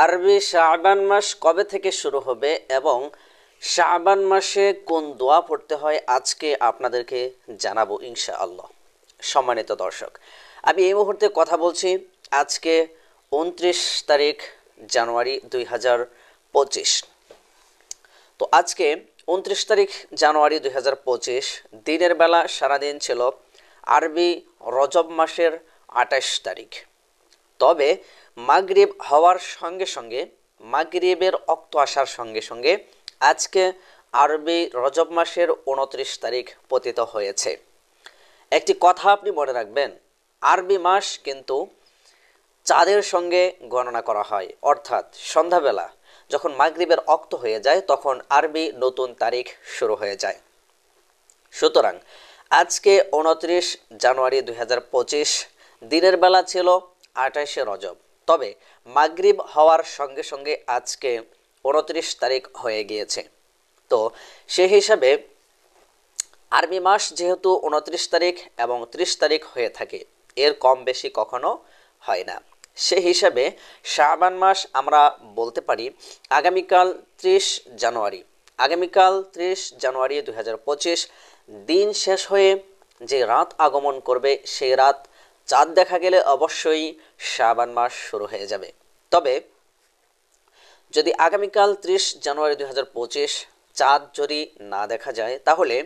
আরবি শাবান মাস কবে থেকে শুরু হবে এবং শাবান মাসে কোন দোয়া পড়তে হয় আজকে আপনাদেরকে জানাবো ইনশাআল্লাহ। সম্মানিত দর্শক, আমি এই মুহূর্তে কথা বলছি আজকে 29 তারিখ জানুয়ারি 2025। তো আজকে 29 তারিখ জানুয়ারি 2025 দিনের বেলা সারাদিন ছিল আরবি রজব মাসের 28 তারিখ। তবে মাগরিব হওয়ার সঙ্গে সঙ্গে, মাগরিবের অক্ত আসার সঙ্গে সঙ্গে আজকে আরবি রজব মাসের 29 তারিখ পতিত হয়েছে। একটি কথা আপনি মনে রাখবেন, আরবি মাস কিন্তু চাঁদের সঙ্গে গণনা করা হয়, অর্থাৎ সন্ধ্যাবেলা যখন মাগরিবের অক্ত হয়ে যায় তখন আরবি নতুন তারিখ শুরু হয়ে যায়। সুতরাং আজকে 29 জানুয়ারি 2025 দিনের বেলা ছিল 28শে রজব, তবে মাগরিব হওয়ার সঙ্গে সঙ্গে আজকে 29 তারিখ হয়ে গিয়েছে। তো সেই হিসাবে আরবি মাস যেহেতু 29 তারিখ এবং 30 তারিখ হয়ে থাকে, এর কম বেশি কখনো হয় না। সেই হিসাবে শাবান মাস আমরা বলতে পারি আগামীকাল 30 জানুয়ারি, আগামীকাল 30 জানুয়ারি 2025 দিন শেষ হয়ে যে রাত আগমন করবে সেই রাত চাঁদ দেখা গেলে অবশ্যই শাবান মাস শুরু হয়ে যাবে। তবে যদি আগামীকাল 30 জানুয়ারি 2025 চাঁদ যদি না দেখা যায় তাহলে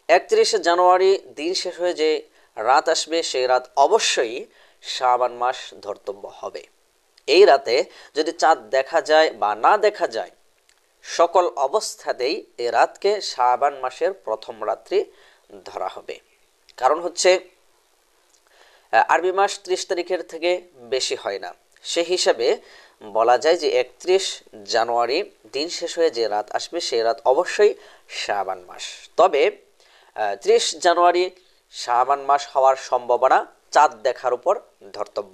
31 জানুয়ারি দিন শেষ হয়ে যে রাত আসবে সেই রাত অবশ্যই শাবান মাস ধর্তব্য হবে। এই রাতে যদি চাঁদ দেখা যায় বা না দেখা যায়, সকল অবস্থাতেই এই রাতকে শাবান মাসের প্রথম রাত্রি ধরা হবে। কারণ হচ্ছে আরবি মাস 30 তারিখের থেকে বেশি হয় না। সেই হিসাবে বলা যায় যে 31 জানুয়ারি দিন শেষ হয়ে যে রাত আসবে সেই রাত অবশ্যই শাবান মাস। তবে 30 জানুয়ারি শাবান মাস হওয়ার সম্ভাবনা চাঁদ দেখার উপর ধর্তব্য।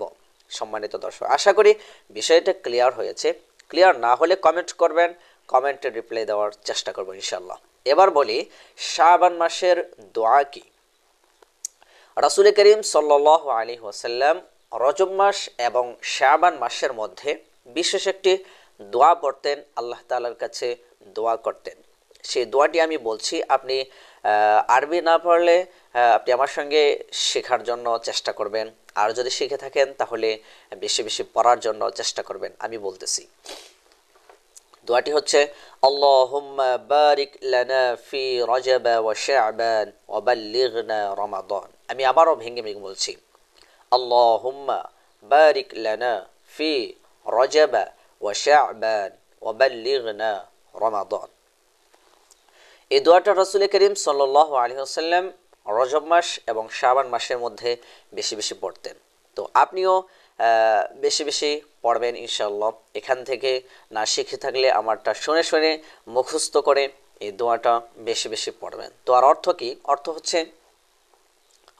সম্মানিত দর্শক, আশা করি বিষয়টা ক্লিয়ার হয়েছে। ক্লিয়ার না হলে কমেন্ট করবেন, কমেন্টে রিপ্লাই দেওয়ার চেষ্টা করব ইনশাল্লাহ। এবার বলি শাবান মাসের দোয়া কি। রাসূল করিম সাল্লাল্লাহু আলাইহি ওয়াসাল্লাম রজব মাস এবং শাবান মাসের মধ্যে বিশেষ একটি দোয়া পড়তেন, আল্লাহ তাআলার কাছে দোয়া করতেন। সেই দোয়াটি আমি বলছি, আপনি আরবি না পড়লে আপনি আমার সঙ্গে শেখার জন্য চেষ্টা করবেন, আর যদি শিখে থাকেন তাহলে বেশি বেশি পড়ার জন্য চেষ্টা করবেন। আমি বলতেছি, দোয়াটি হচ্ছে আল্লাহুম্মা বারিক লানা ফি রজব ওয়া শাবান ওয়া বাল্লিগনা রমাদান। আমি আবারও ভেঙে ভেঙে বলছি, আল্লাহুম্মা বারিক লানা ফি রজব ওয়া শাবান ওয়া বাল্লিগনা রমাদান। এই দোয়াটা রাসূল করিম সাল্লাল্লাহু আলাইহি ওয়াসাল্লাম রজব মাস এবং শাবান মাসের মধ্যে বেশি বেশি পড়তেন। তো আপনিও বেশি বেশি পড়বেন ইনশাআল্লাহ। এখান থেকে না শিখে থাকলে আমারটা শুনে শুনে মুখস্থ করে এই দোয়াটা বেশি বেশি পড়বেন। তো আর অর্থ কি? অর্থ হচ্ছে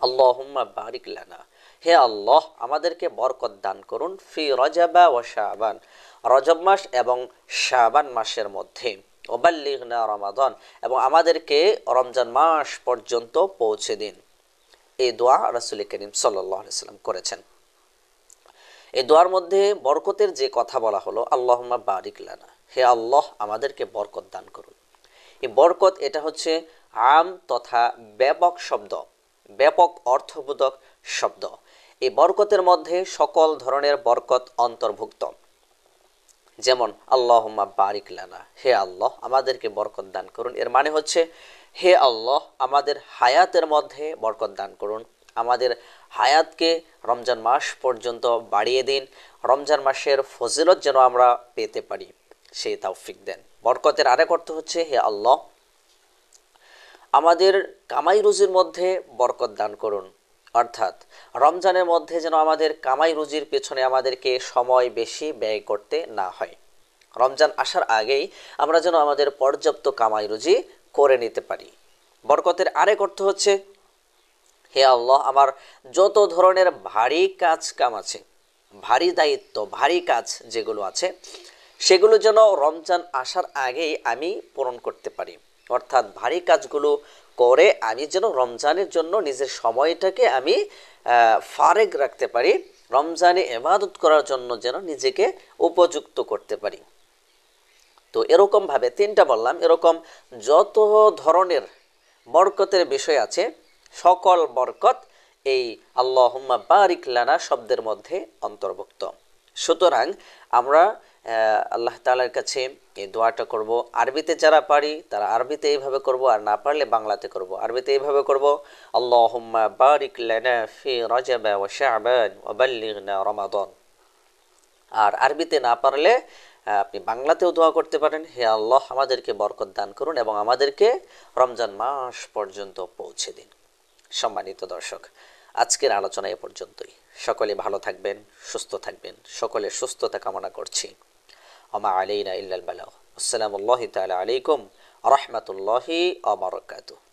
আল্লাহুম্মা বারিক লানা, হে আল্লাহ আমাদেরকে বরকত দান করুন, ফি রজবা ওয়া শাবান, রজব মাস এবং শাবান মাসের মধ্যে, ওবাল্লিগনা রমাদান, এবং আমাদেরকে রমজান মাস পর্যন্ত পৌঁছে দিন। এই দোয়া রাসূল করিম সাল্লাল্লাহু আলাইহি ওয়াসাল্লাম করেছেন। এই দোয়ার মধ্যে বরকতের যে কথা বলা হলো, আল্লাহুম্মা বারিক লানা, হে আল্লাহ আমাদেরকে বরকত দান করুন। এই বরকত এটা হচ্ছে আম তথা ব্যাপক শব্দ, ব্যাপক অর্থবোধক শব্দ। এই বরকতের মধ্যে সকল ধরনের বরকত অন্তর্ভুক্ত। যেমন আল্লাহুম্মা বারিক লানা, হে আল্লাহ আমাদেরকে বরকত দান করুন, এর মানে হচ্ছে হে আল্লাহ আমাদের হায়াতের মধ্যে বরকত দান করুন, আমাদের হায়াতকে রমজান মাস পর্যন্ত বাড়িয়ে দিন, রমজান মাসের ফজিলত যেন আমরা পেতে পারি সেই তৌফিক দেন। বরকতের আরেক অর্থ হচ্ছে হে আল্লাহ আমাদের কামাই রুজির মধ্যে বরকত দান করুন, অর্থাৎ রমজানের মধ্যে যেন আমাদের কামাই রুজির পেছনে আমাদেরকে সময় বেশি ব্যয় করতে না হয়। রমজান আসার আগেই আমরা যেন আমাদের পর্যাপ্ত কামাই রুজি করে নিতে পারি। বরকতের আরেক অর্থ হচ্ছে হে আল্লাহ আমার যত ধরনের ভারী কাজ কাম আছে, ভারী দায়িত্ব, ভারী কাজ যেগুলো আছে সেগুলো যেন রমজান আসার আগেই আমি পূরণ করতে পারি। অর্থাৎ ভারী কাজগুলো করে আমি যেন রমজানের জন্য নিজের সময়টাকে আমি ফারেগ রাখতে পারি, রমজানে ইবাদত করার জন্য যেন নিজেকে উপযুক্ত করতে পারি। তো এরকমভাবে তিনটা বললাম, এরকম যত ধরনের বরকতের বিষয় আছে সকল বরকত এই আল্লাহুম্মা বারিক লানা শব্দের মধ্যে অন্তর্ভুক্ত। সুতরাং আমরা আল্লাহ তাআলার কাছে এই দোয়াটা করব। আরবিতে যারা পারি তারা আরবিতে এইভাবে করব, আর না পারলে বাংলাতে করব। আরবিতে এইভাবে করব, আল্লাহুম্মা বারিক লানা ফি রজব ওয়া শাবান ওয়া বাল্লিগনা রমাদান। আর আরবিতে না পারলে আপনি বাংলাতেও দোয়া করতে পারেন, হে আল্লাহ আমাদেরকে বরকত দান করুন এবং আমাদেরকে রমজান মাস পর্যন্ত পৌঁছে দিন। সম্মানিত দর্শক, আজকের আলোচনা এ পর্যন্তই। সকলে ভালো থাকবেন, সুস্থ থাকবেন, সকলের সুস্থতা কামনা করছি। ওমা আলাইনা ইল্লাল বালাগ। আসসালামু তাআলা আলাইকুম ওয়া রাহমাতুল্লাহি ওয়া বারাকাতুহু।